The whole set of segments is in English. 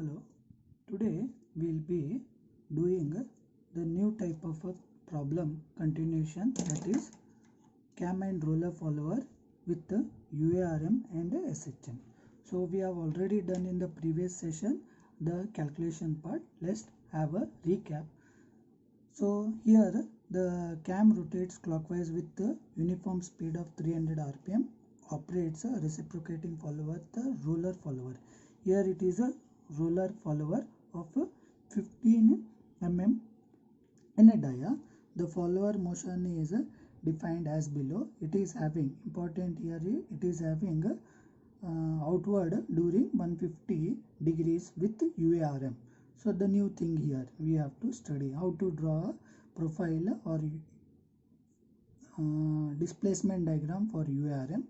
Hello, today we'll be doing the new type of a problem continuation, that is cam and roller follower with the UARM and SHM. So we have already done in the previous session the calculation part. Let's have a recap. So here the cam rotates clockwise with the uniform speed of 300 rpm, operates a reciprocating follower, the roller follower. Here it is a roller follower of 15 mm in a dia. The follower motion is defined as below. It is having, important here, it is having outward during 150 degrees with UARM. So the new thing here, we have to study how to draw a profile or displacement diagram for UARM.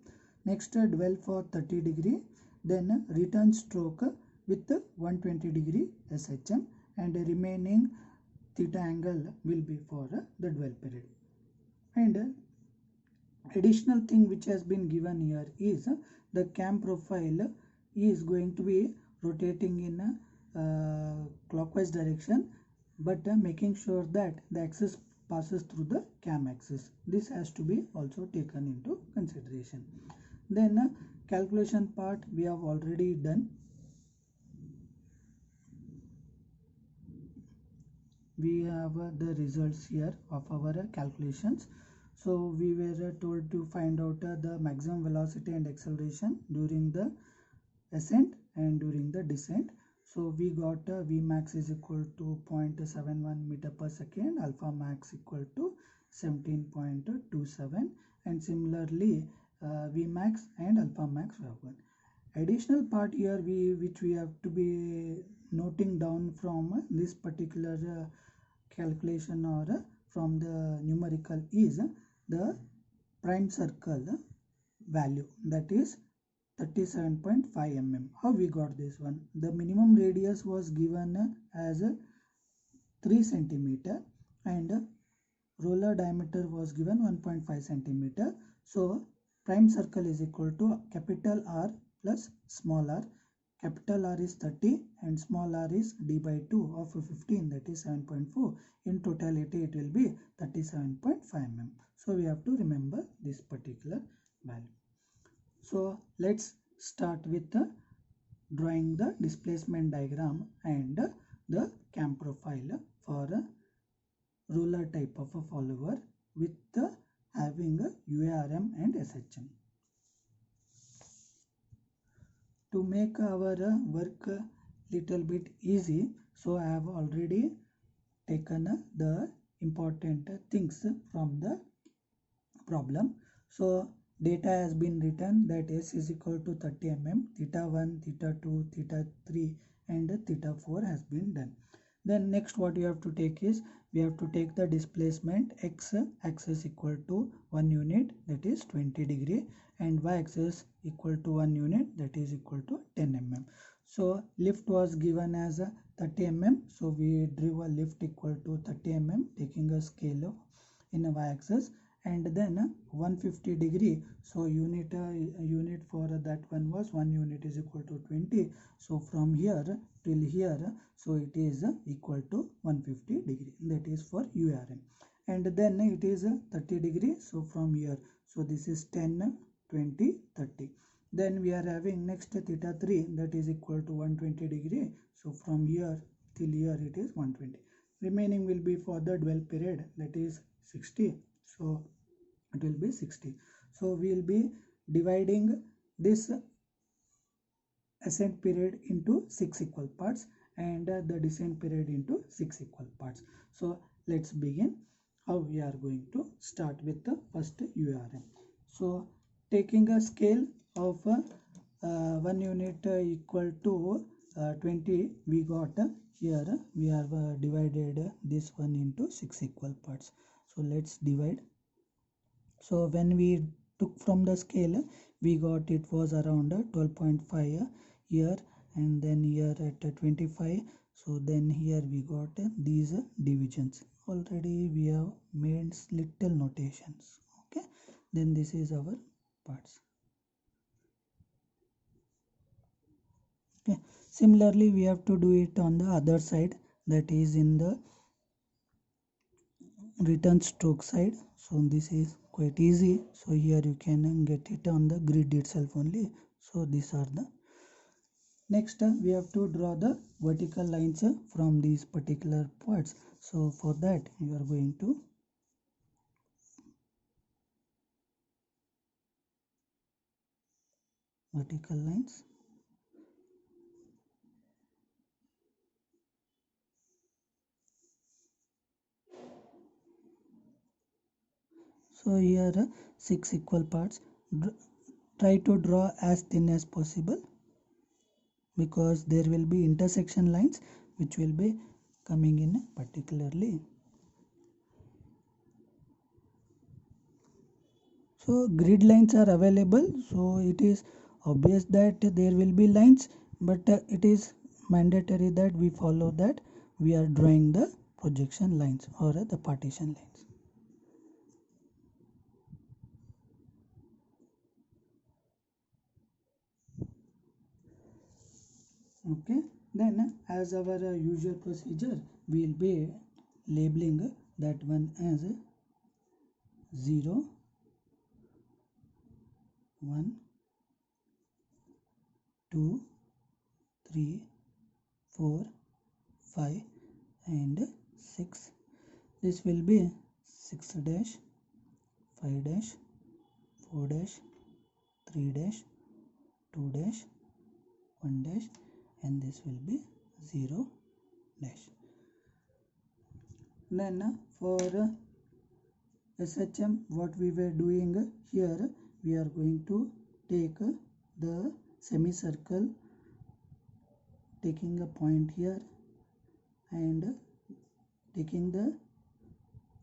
Next, dwell for 30 degree, then return stroke with 120 degree SHM, and remaining theta angle will be for the dwell period. And additional thing which has been given here is the cam profile is going to be rotating in clockwise direction, but making sure that the axis passes through the cam axis. This has to be also taken into consideration. Then calculation part we have already done. We have the results here of our calculations. So we were told to find out the maximum velocity and acceleration during the ascent and during the descent. So we got Vmax is equal to 0.71 meter per second, alpha max equal to 17.27, and similarly Vmax and alpha max we have got. Additional part here which we have to be noting down from this particular calculation or from the numerical is the prime circle value, that is 37.5 mm. How we got this one? The minimum radius was given as 3 centimeter and roller diameter was given 1.5 centimeter. So prime circle is equal to capital R plus small r. Capital R is 30 and small r is d by 2 of 15, that is 7.4. In totality it will be 37.5 mm. So we have to remember this particular value. So let's start with drawing the displacement diagram and the cam profile for a roller type of a follower with having a UARM and SHM. To make our work little bit easy, so I have already taken the important things from the problem. So data has been written, that S is equal to 30 mm, theta 1, theta 2, theta 3 and theta 4 has been done. Then next what you have to take is, we have to take the displacement x axis equal to 1 unit, that is 20 degree, and y axis equal to 1 unit, that is equal to 10 mm. So lift was given as 30 mm, so we drew a lift equal to 30 mm taking a scale in a y axis, and then 150 degree, so unit for that one was 1 unit is equal to 20. So from here till here, so it is equal to 150 degree, that is for UARM. And then it is 30 degree, so from here, so this is 10, 20, 30. Then we are having next theta 3, that is equal to 120 degree, so from here till here it is 120. Remaining will be for the dwell period, that is 60, so it will be 60. So we will be dividing this ascent period into 6 equal parts and the descent period into 6 equal parts. So let's begin. How we are going to start with the first UARM. So taking a scale of 1 unit equal to 20, we got here we have divided this one into 6 equal parts. So let's divide. So when we took from the scale, we got it was around 12.5 here, and then here at 25. So then here we got these divisions. Already we have made little notations. Okay, then this is our parts. Okay, Similarly, we have to do it on the other side, that is in the return stroke side. So this is quite easy. So here you can get it on the grid itself only. So these are the next. We have to draw the vertical lines from these particular parts. So for that you are going to vertical lines. So here 6 equal parts. Try to draw as thin as possible, because there will be intersection lines which will be coming in particularly. So grid lines are available, so it is obvious that there will be lines, but it is mandatory that we follow that we are drawing the projection lines or the partition lines. Okay, then as our usual procedure, we will be labeling that one as 0, 1, 2, 3, 4, 5 and 6. This will be 6 dash, 5 dash, 4 dash, 3 dash, 2 dash, 1 dash, and this will be 0 dash. Then for SHM, what we were doing here, we are going to take the semicircle, taking a point here and taking the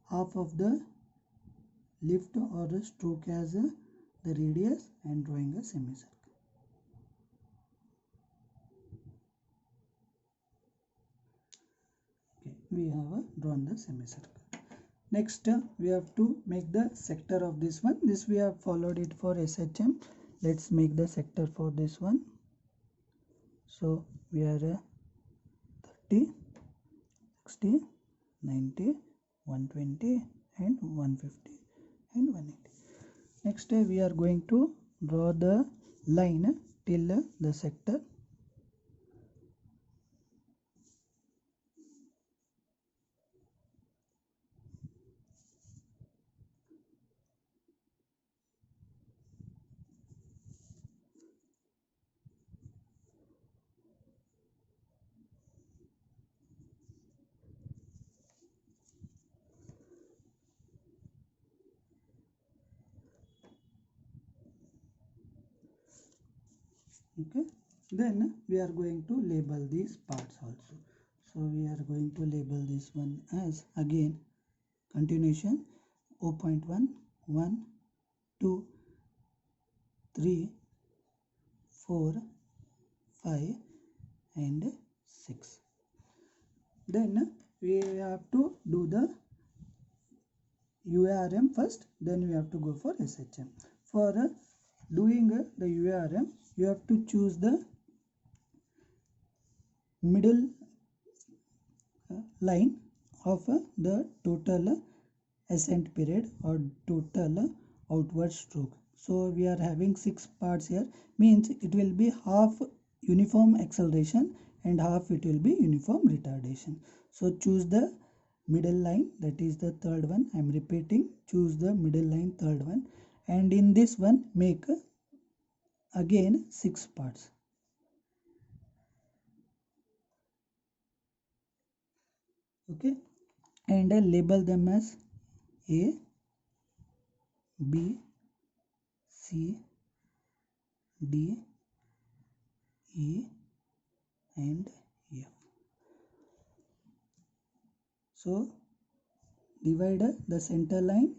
half of the lift or stroke as the radius and drawing a semicircle. Okay, we have drawn the semicircle. Next, we have to make the sector of this one. This we have followed it for SHM. Let's make the sector for this one. So we are 30, 60, 90, 120 and 150 and 180. Next, we are going to draw the line till the sector. Okay, then we are going to label these parts also. So we are going to label this one as again continuation 0.1, 1, 2, 3, 4, 5 and 6. Then we have to do the UARM first, then we have to go for SHM. For doing the UARM, you have to choose the middle line of the total ascent period or total outward stroke. So we are having 6 parts here, means it will be half uniform acceleration and half it will be uniform retardation. So choose the middle line, that is the third one. I am repeating, choose the middle line, third one, and in this one make again 6 parts. Okay, and label them as A, B, C, D, E and F. So divide the center line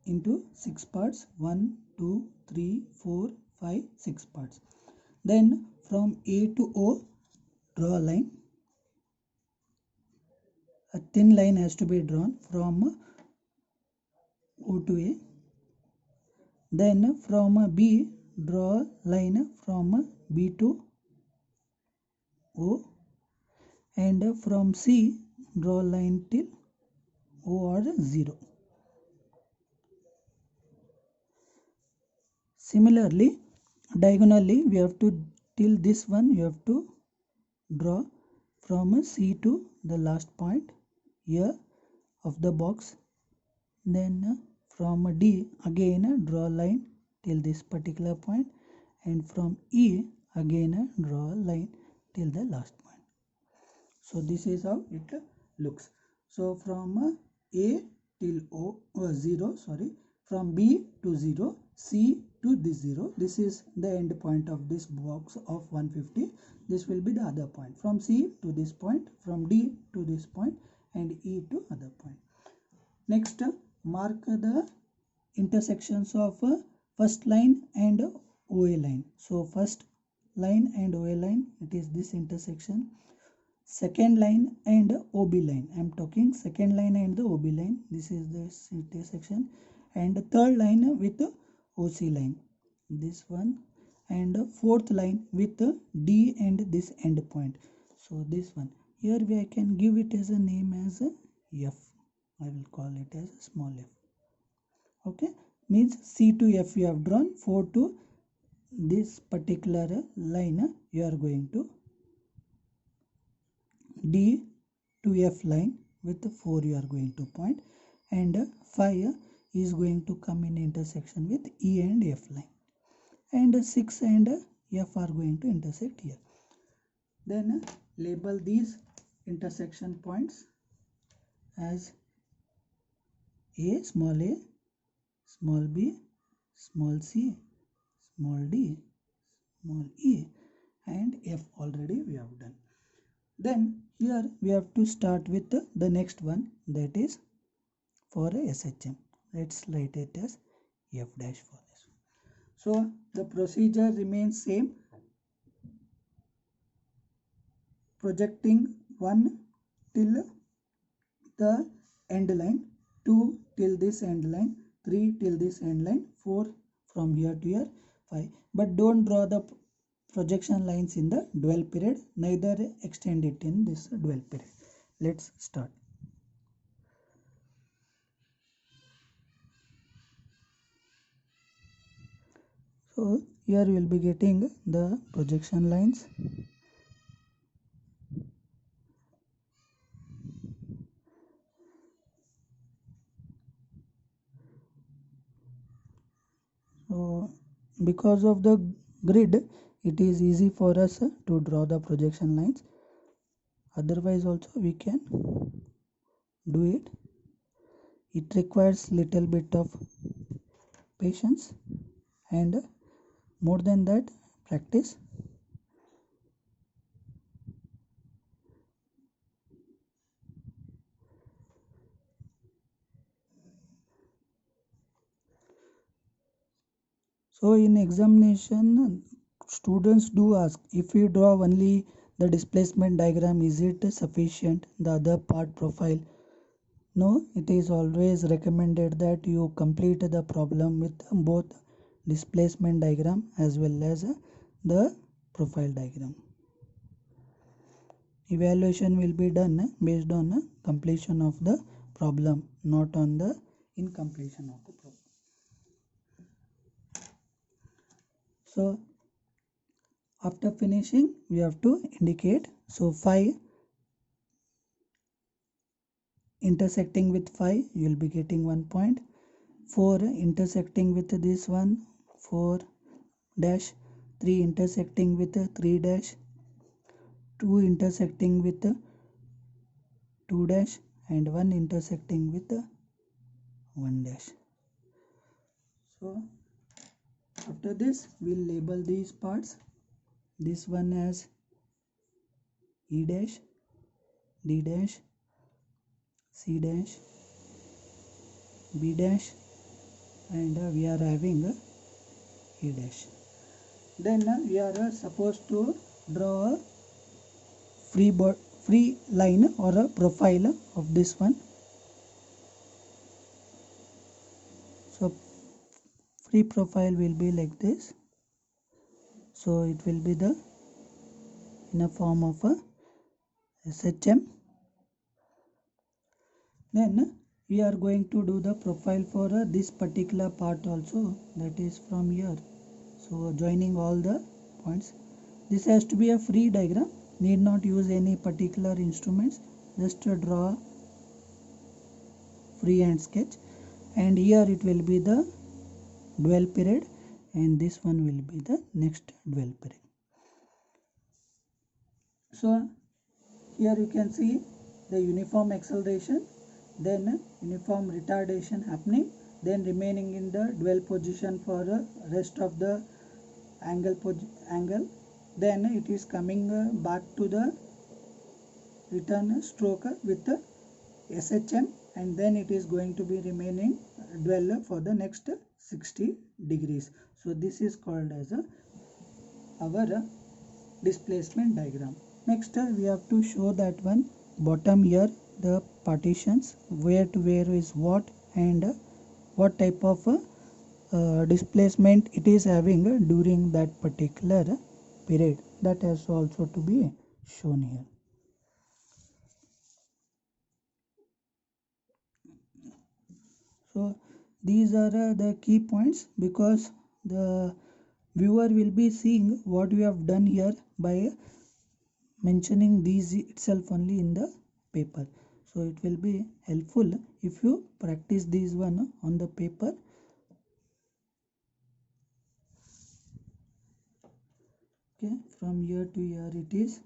into 6 parts, 1, 2, 3, 4, 5, 6 parts. Then from A to O, draw a line. A thin line has to be drawn from O to A. Then from B, draw a line from B to O, and from C draw a line till O or 0. Similarly, diagonally we have to till this one you have to draw from C to the last point here of the box. Then from D again draw a line till this particular point, and from E again draw a line till the last point. So this is how it looks. So from A till 0, from B to 0, C to this 0, this is the end point of this box of 150. This will be the other point. From C to this point, from D to this point, and E to other point. Next, mark the intersections of first line and OA line. So first line and OA line, it is this intersection. Second line and OB line, I am talking second line and the OB line, this is this intersection. And third line with OC line, this one. And fourth line with D and this end point, so this one. Here I can give it as a name as F. I will call it as small f. Okay, means C to F you have drawn, 4 to this particular line you are going to D to F line with 4 you are going to point, and 5 is going to come in intersection with E and F line, and 6 and F are going to intersect here. Then label these intersection points as A, small b, small c, small d, small e, and F already we have done. Then here we have to start with the next one, that is for SHM. Let's write it as F dash for this. So the procedure remains same. Projecting 1 till the end line, 2 till this end line, 3 till this end line, 4 from here to here, 5. But don't draw the projection lines in the dwell period, neither extend it in this dwell period. Let's start. So here we will be getting the projection lines. So because of the grid, it is easy for us to draw the projection lines. Otherwise also we can do it. It requires little bit of patience and more than that, practice. So in examination, students do ask, if we draw only the displacement diagram, is it sufficient, the other part profile? No, it is always recommended that you complete the problem with both displacement diagram as well as the profile diagram. Evaluation will be done based on completion of the problem, not on the incompletion of the problem. So after finishing, we have to indicate. So 5 intersecting with 5, you will be getting 1 point. 4 intersecting with this one, 4 dash. 3 intersecting with 3 dash. 2 intersecting with 2 dash, and 1 intersecting with 1 dash. So after this, we'll label these parts. This one as E dash, D dash, C dash, B dash, and we are having E dash. Then we are supposed to draw a free line or a profile of this one. So free profile will be like this. So it will be the in a form of a SHM. Then we are going to do the profile for this particular part also, that is from here. So joining all the points. This has to be a free diagram, need not use any particular instruments, just draw freehand sketch, and here it will be the dwell period and this one will be the next dwell period. So here you can see the uniform acceleration, then uniform retardation happening, then remaining in the dwell position for the rest of the angle, then it is coming back to the return stroke with the SHM, and then it is going to be remaining dwell for the next 60 degrees. So this is called as our displacement diagram. Next we have to show that one bottom here, the partitions, where to where is what, and what type of displacement it is having during that particular period. That has also to be shown here. So these are the key points, because the viewer will be seeing what we have done here by mentioning these itself only in the paper. So it will be helpful if you practice these one on the paper. Okay, from here to here it is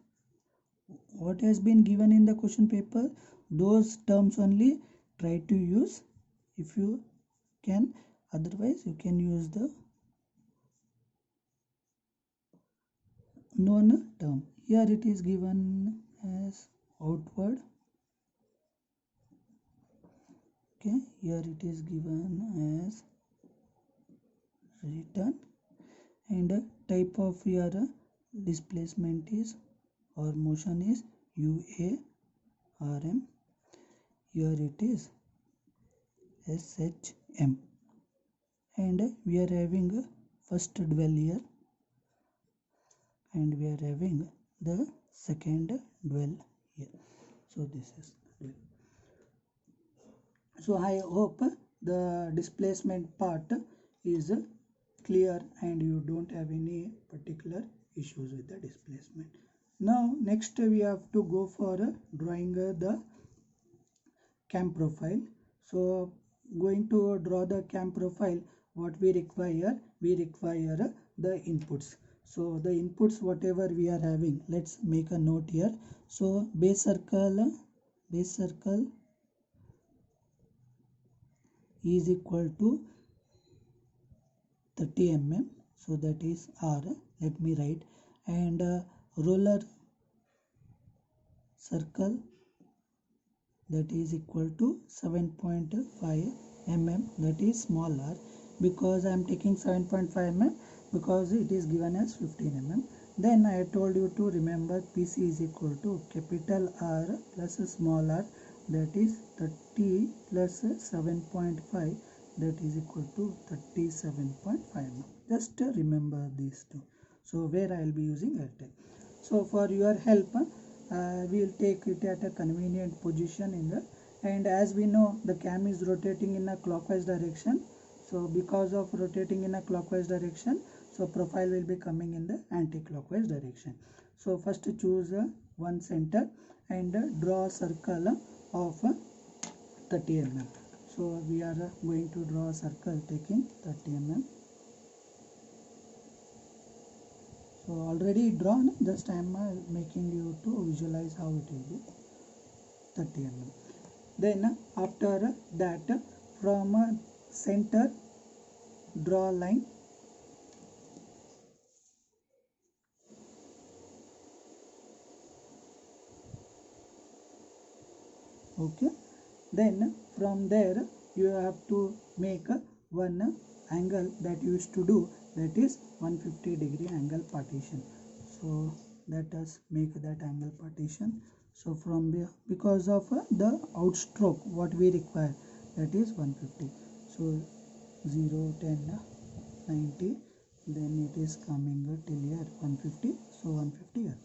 what has been given in the question paper, those terms only try to use if you can, otherwise you can use the known term. Here it is given as outward, okay, here it is given as return, and type of here displacement is or motion is UARM, here it is SHM, and we are having first dwell here and we are having the second dwell here. So this is dwell. So I hope the displacement part is clear and you don't have any particular issues with the displacement. Now next we have to go for drawing the cam profile. So going to draw the cam profile, what we require the inputs. So the inputs whatever we are having, let's make a note here. So base circle is equal to 30 mm, so that is R, let me write, and roller circle, that is equal to 7.5 mm, that is small r, because I am taking 7.5 mm because it is given as 15 mm. Then I told you to remember PC is equal to capital R plus small r, that is 30 plus 7.5, that is equal to 37.5 mm. Just remember these two. So where I will be using Airtel. So for your help, we will take it at a convenient position in the, and as we know the cam is rotating in a clockwise direction, so because of rotating in a clockwise direction, so profile will be coming in the anti-clockwise direction. So first choose one center and draw a circle of 30 mm. So we are going to draw a circle taking 30 mm. So already drawn, just I am making you to visualize how it will be 30 mm. Then after that, from center draw a line, okay. Then from there you have to make one angle that you used to do, that is 150 degree angle partition. So let us make that angle partition. So from here, because of the outstroke what we require, that is 150. So 0, 10, 90, then it is coming till here 150. So 150 here.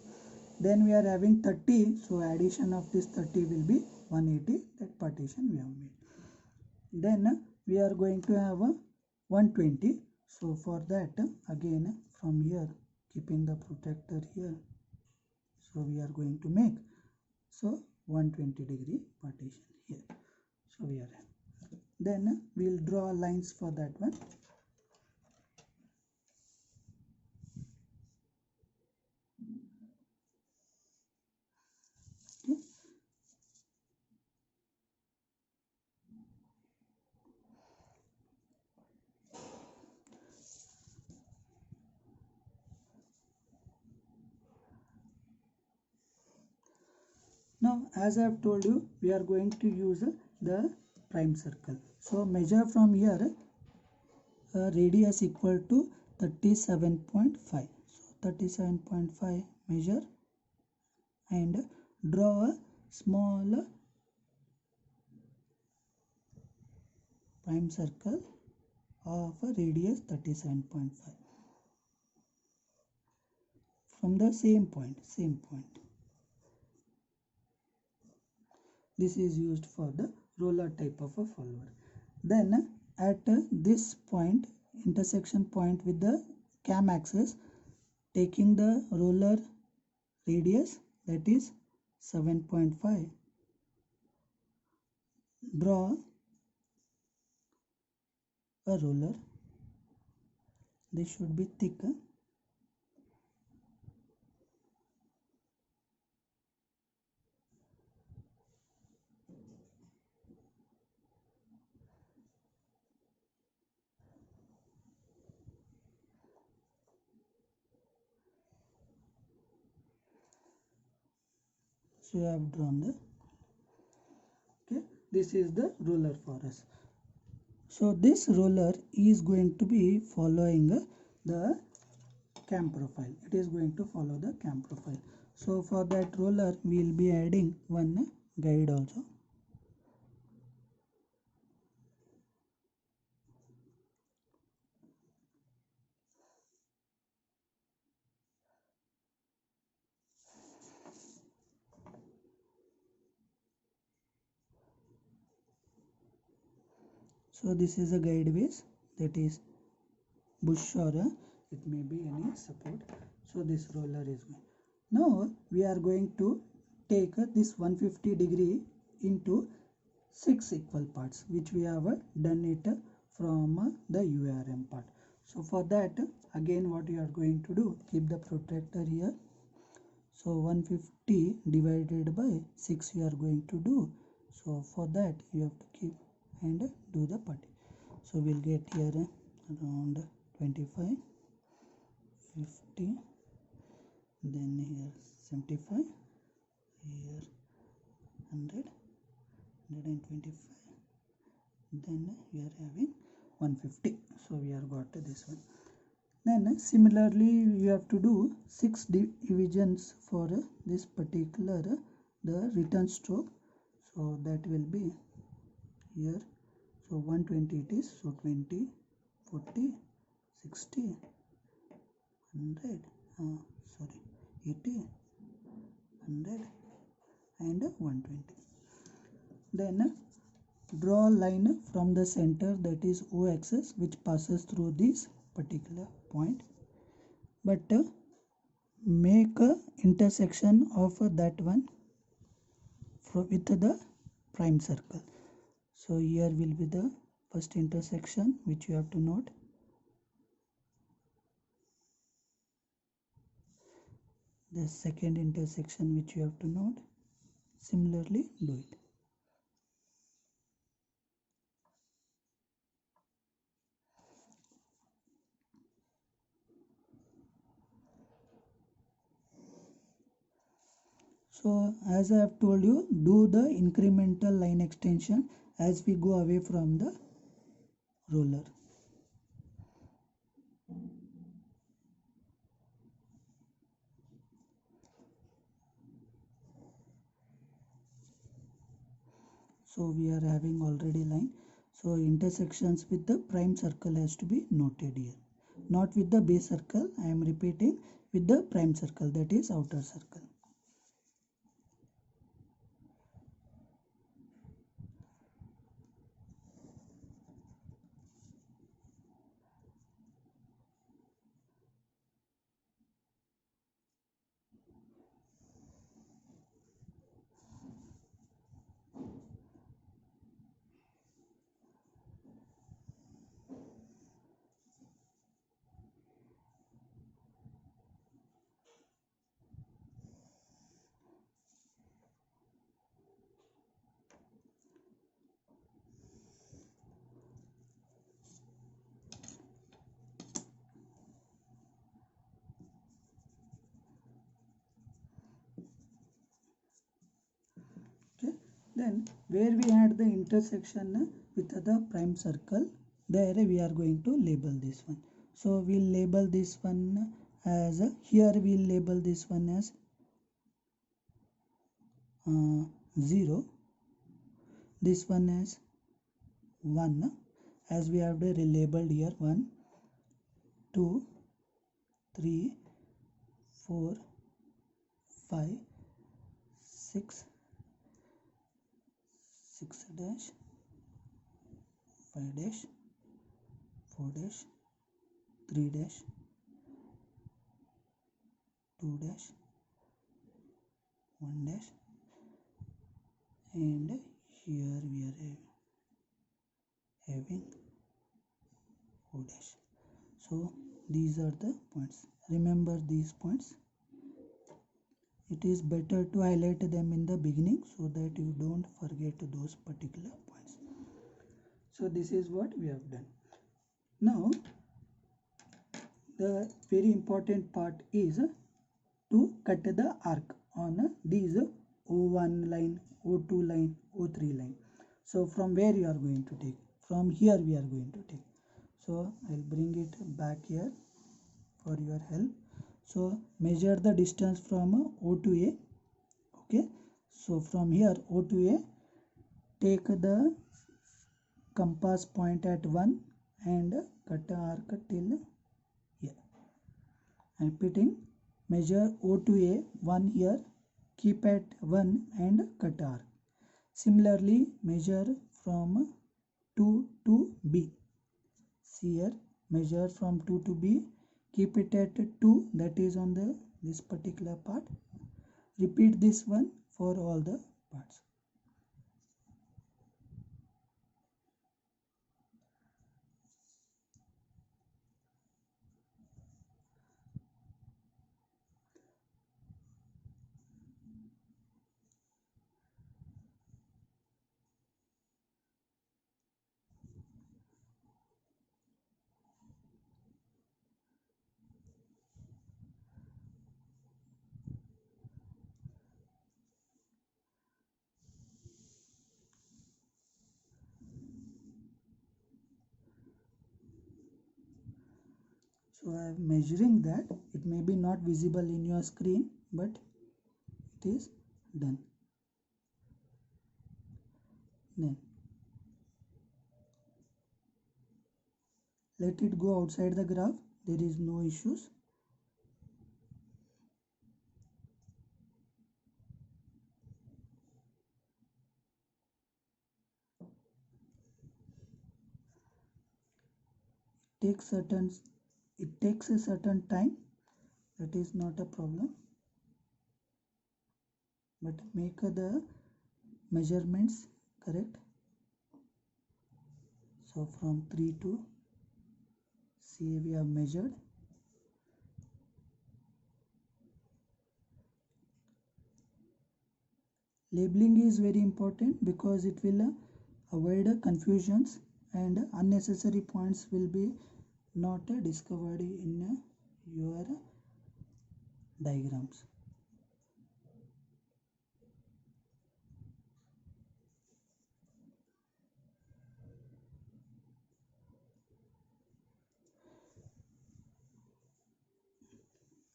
Then we are having 30, so addition of this 30 will be 180, that partition we have made. Then we are going to have a 120, so for that again from here keeping the protractor here, so we are going to make so 120-degree partition here. So we are, then we'll draw lines for that one. Okay. Now as I have told you, we are going to use the prime circle. So measure from here radius equal to 37.5. So 37.5 measure and draw a small prime circle of a radius 37.5 from the same point. This is used for the roller type of a follower. Then at this point, intersection point with the cam axis, taking the roller radius, that is 7.5, draw a roller. This should be thick. So I have drawn the, okay, this is the roller for us. So this roller is going to be following the cam profile. It is going to follow the cam profile. So for that roller we will be adding one guide also. So this is a guide base, that is bush or it may be any support. So this roller is going. Now we are going to take this 150-degree into 6 equal parts, which we have done it from the URM part. So for that again what you are going to do, keep the protractor here. So 150 divided by 6 you are going to do. So for that you have to keep and do the party. So we'll get here around 25, 50, then here 75, here 100, 125, then we are having 150. So we have got this one. Then similarly you have to do 6 divisions for this particular the return stroke. So that will be here. So 120 it is. So 20, 40, 60, 100, 80, 100 and 120. Then draw a line from the center, that is O axis, which passes through this particular point, but make a intersection of that one with the prime circle. So here will be the first intersection which you have to note. The second intersection which you have to note. Similarly do it. So as I have told you, do the incremental line extension as we go away from the roller. So we are having already line. So intersections with the prime circle has to be noted here. Not with the base circle, I am repeating, with the prime circle, that is outer circle. Then where we had the intersection with the prime circle, there we are going to label this one. So we'll label this one as, here we'll label this one as 0, this one as 1, as we have labeled here 1, 2, 3, 4, 5, 6, 6 dash, 5 dash, 4 dash, 3 dash, 2 dash, 1 dash, and here we are having 4 dash. So these are the points. Remember these points. It is better to highlight them in the beginning so that you don't forget those particular points. So this is what we have done. Now the very important part is to cut the arc on these O1 line, O2 line, O3 line. So from where you are going to take? From here we are going to take. So I will bring it back here for your help. So measure the distance from O to A. Okay. So from here O to A, take the compass point at 1 and cut the arc till here. I'm repeating, measure O to A, 1 here, keep at 1 and cut arc. Similarly, measure from 2 to B. See here, measure from 2 to B, keep it at 2, that is on this particular part. Repeat this one for all the parts. So I am measuring that. It may be not visible in your screen, but it is done. Then let it go outside the graph. There is no issues. It takes a certain time. That is not a problem. But make the measurements correct. So from 3 to C we have measured. Labeling is very important because it will avoid confusions and unnecessary points will be not discovered in your diagrams.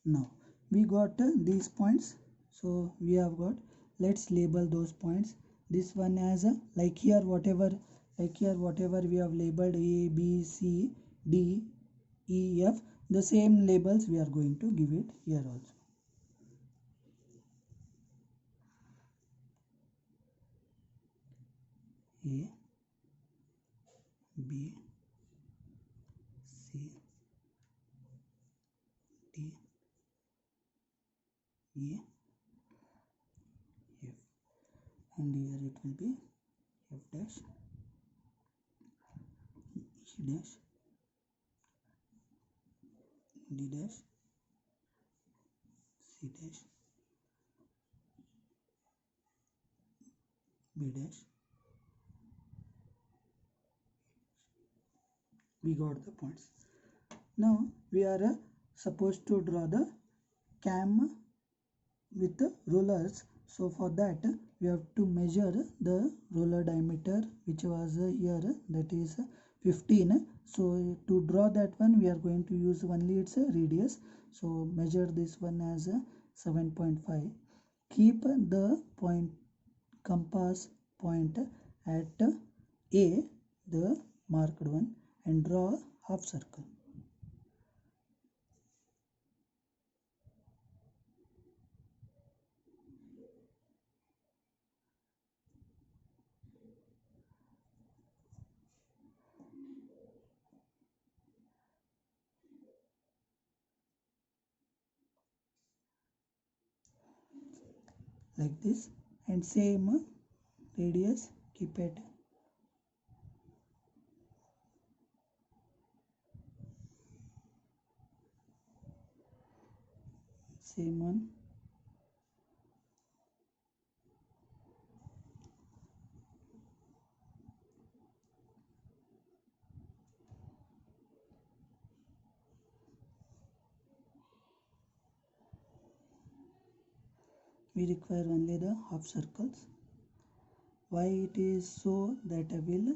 Now we got these points, so we have got, let's label those points. This one as like here whatever we have labeled A, B, C, D, E, F, the same labels we are going to give it here also. A, B, C, D, E, F, and here it will be F dash, E dash, D dash, C dash, B dash. We got the points. Now we are supposed to draw the cam with the rulers. So for that we have to measure the roller diameter, which was here, that is 15. So to draw that one we are going to use only its radius. So measure this one as 7.5. Keep the point compass point at A, the marked one, and draw a half circle. Like this, and same radius keep it. Same one. We require only the half circles. Why it is so, that I will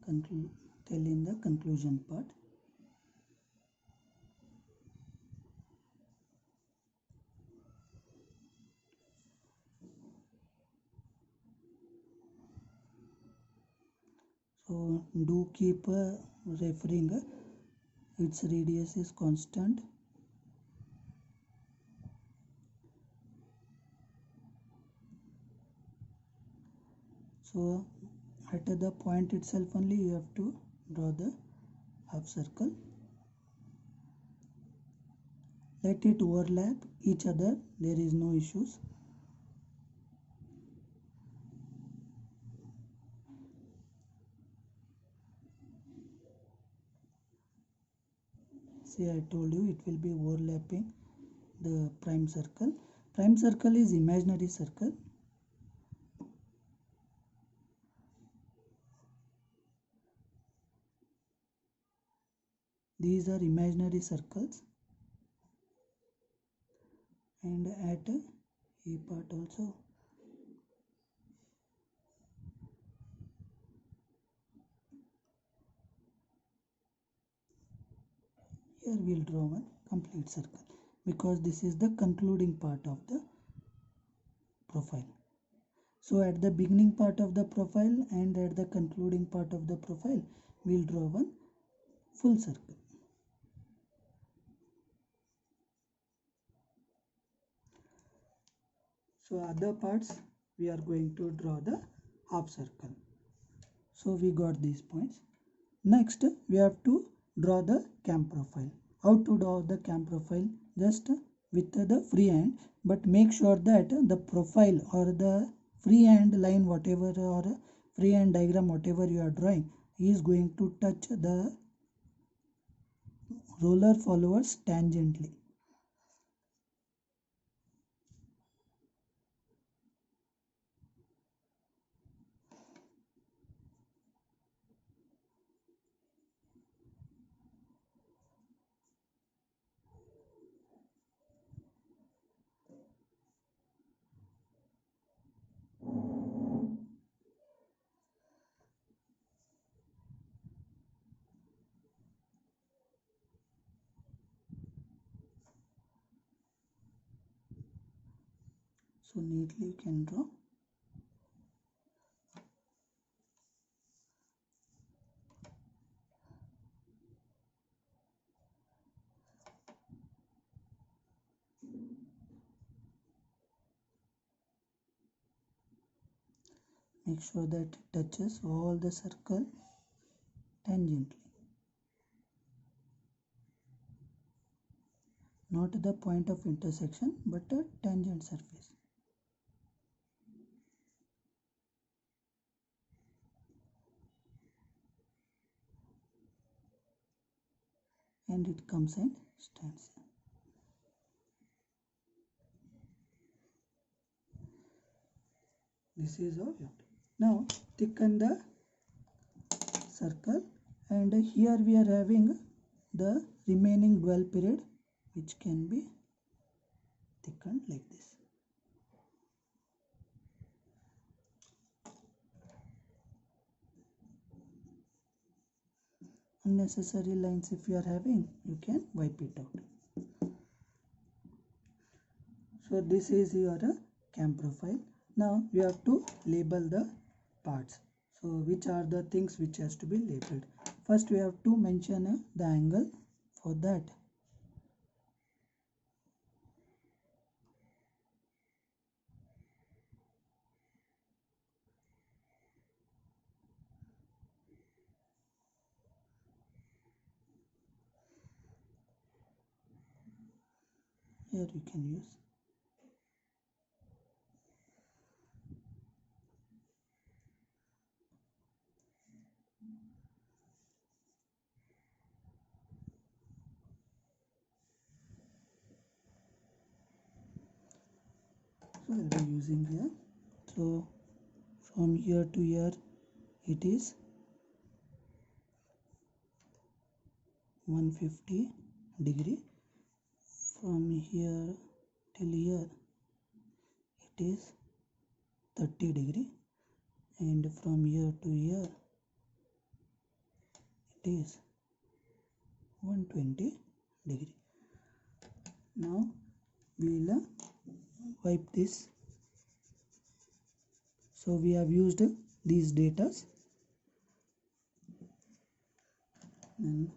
tell in the conclusion part. So do keep referring its radius is constant. So at the point itself only you have to draw the half circle. Let it overlap each other, there is no issues. See, I told you it will be overlapping the prime circle. Prime circle is imaginary circle. These are imaginary circles, and at A part also. Here we will draw one complete circle, because this is the concluding part of the profile. So at the beginning part of the profile and at the concluding part of the profile, we will draw one full circle. So other parts we are going to draw the half circle. So we got these points. Next we have to draw the cam profile. How to draw the cam profile? Just with the free hand, but make sure that the profile or the free hand line, whatever, or free hand diagram, whatever you are drawing, is going to touch the roller followers tangentially. So neatly you can draw. Make sure that it touches all the circle tangentially, not the point of intersection but a tangent surface. And it comes and stands. This is how you have to. Now thicken the circle, and here we are having the remaining dwell period, which can be thickened like this. unnecessary lines if you are having, you can wipe it out. So this is your cam profile. Now you have to label the parts. So which are the things which has to be labeled? First we have to mention the angle. For that, here you can use so I'll be using here. So from here to here it is 150 degree. From here till here it is 30 degree, and from here to here it is 120 degree. Now we will wipe this. So we have used these datas, and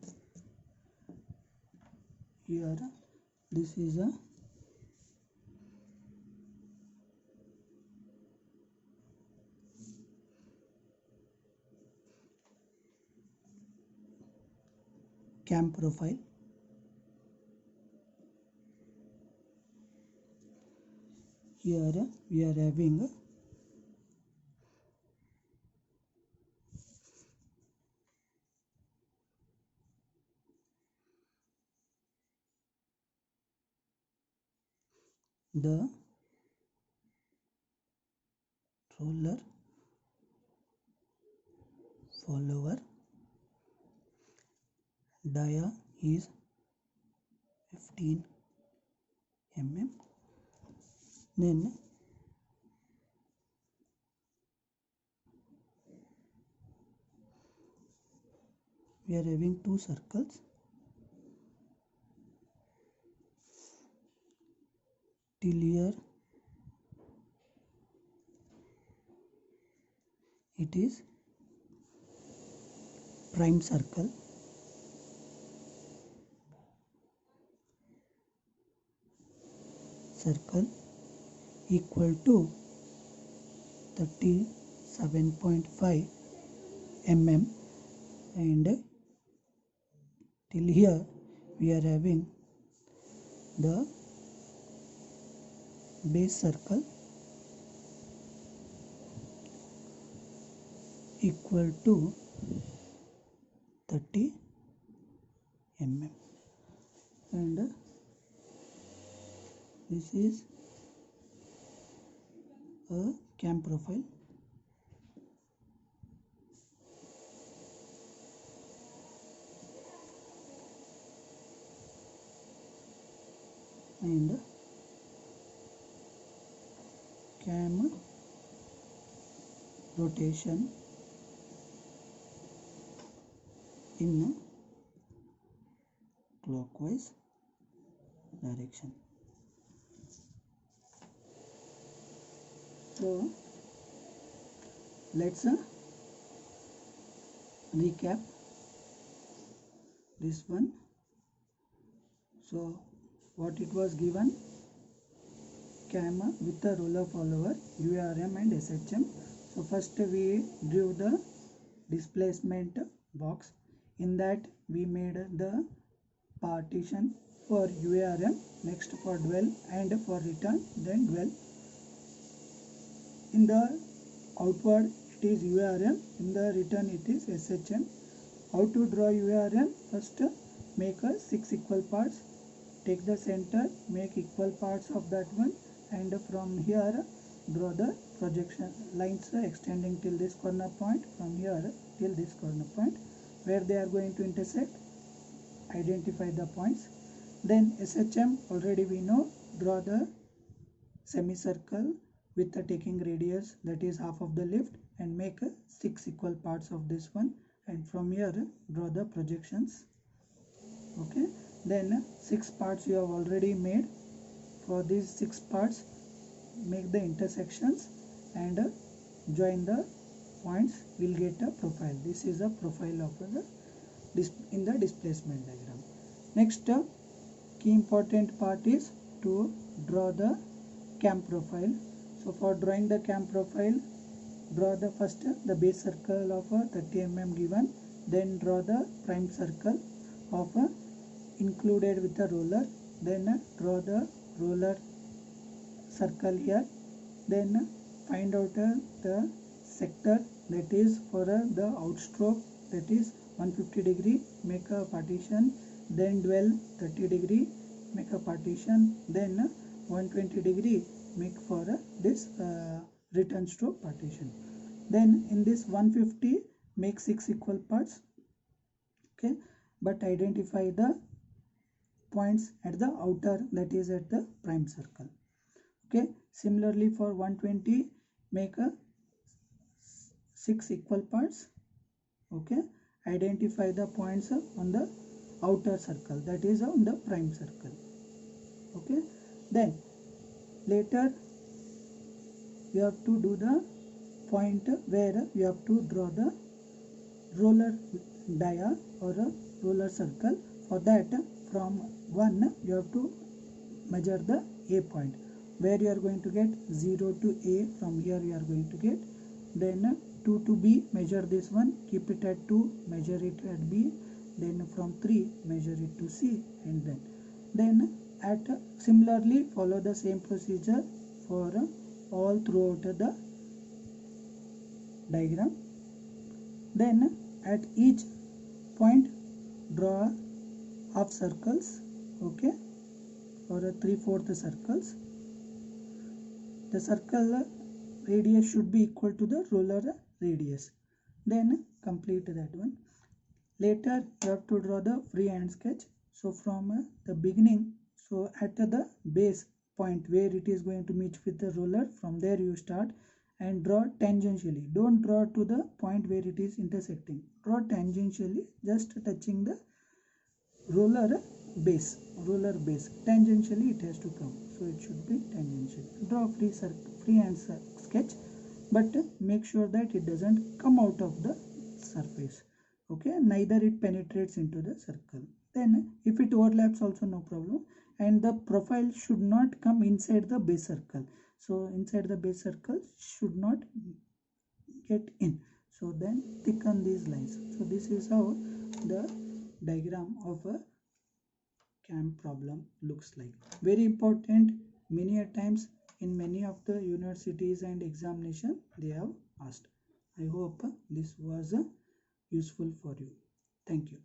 here this is a cam profile. Here we are having the roller follower. Dia is 15 mm. Then we are having two circles. Till here it is prime circle. Circle equal to 37.5 mm, and till here we are having the base circle equal to 30 mm, and this is a cam profile. And cam rotation in clockwise direction. So let's recap this one. So what it was given: cam with the roller follower, URM and SHM. So first we drew the displacement box. In that we made the partition for URM, next for dwell, and for return, then dwell. In the outward it is URM, in the return it is SHM. How to draw URM? First make 6 equal parts, take the center, make equal parts of that one, and from here draw the projection lines extending till this corner point, from here till this corner point, where they are going to intersect. Identify the points. Then SHM, already we know, draw the semicircle with the taking radius, that is half of the lift, and make 6 equal parts of this one, and from here draw the projections. Okay, then 6 parts you have already made. For these 6 parts, make the intersections and join the points. We'll get a profile. This is a profile of the in the displacement diagram. Next key important part is to draw the cam profile. So for drawing the cam profile, draw the first the base circle of 30 mm given, then draw the prime circle of included with the roller, then draw the roller circle here, then find out the sector that is for the outstroke, that is 150 degree, make a partition, then dwell 30 degree, make a partition, then 120 degree make for this return stroke partition. Then in this 150 make 6 equal parts. Okay, but identify the points at the outer, that is at the prime circle. Okay, similarly for 120 make a 6 equal parts. Okay, identify the points on the outer circle, that is on the prime circle. Okay, then later we have to do the point where we have to draw the roller dia or a roller circle. For that, from 1 you have to measure the A point, where you are going to get 0 to A. From here you are going to get, then 2 to B, measure this one, keep it at 2, measure it at B, then from 3 measure it to C, and then at similarly follow the same procedure for all throughout the diagram. Then at each point draw half circles. Okay, or 3/4 circles. The circle radius should be equal to the roller radius. Then complete that one. Later you have to draw the freehand sketch. So from the beginning, so at the base point where it is going to meet with the roller, from there you start and draw tangentially. Don't draw to the point where it is intersecting. Draw tangentially, just touching the roller base. Tangentially it has to come, so it should be tangential. Draw freehand sketch, but make sure that it doesn't come out of the surface. Okay, neither it penetrates into the circle. Then if it overlaps also no problem, and the profile should not come inside the base circle. So inside the base circle should not get in. So then thicken these lines. So this is how the diagram of a cam problem looks like. Very important, many a times in many of the universities and examination they have asked. I hope this was useful for you. Thank you.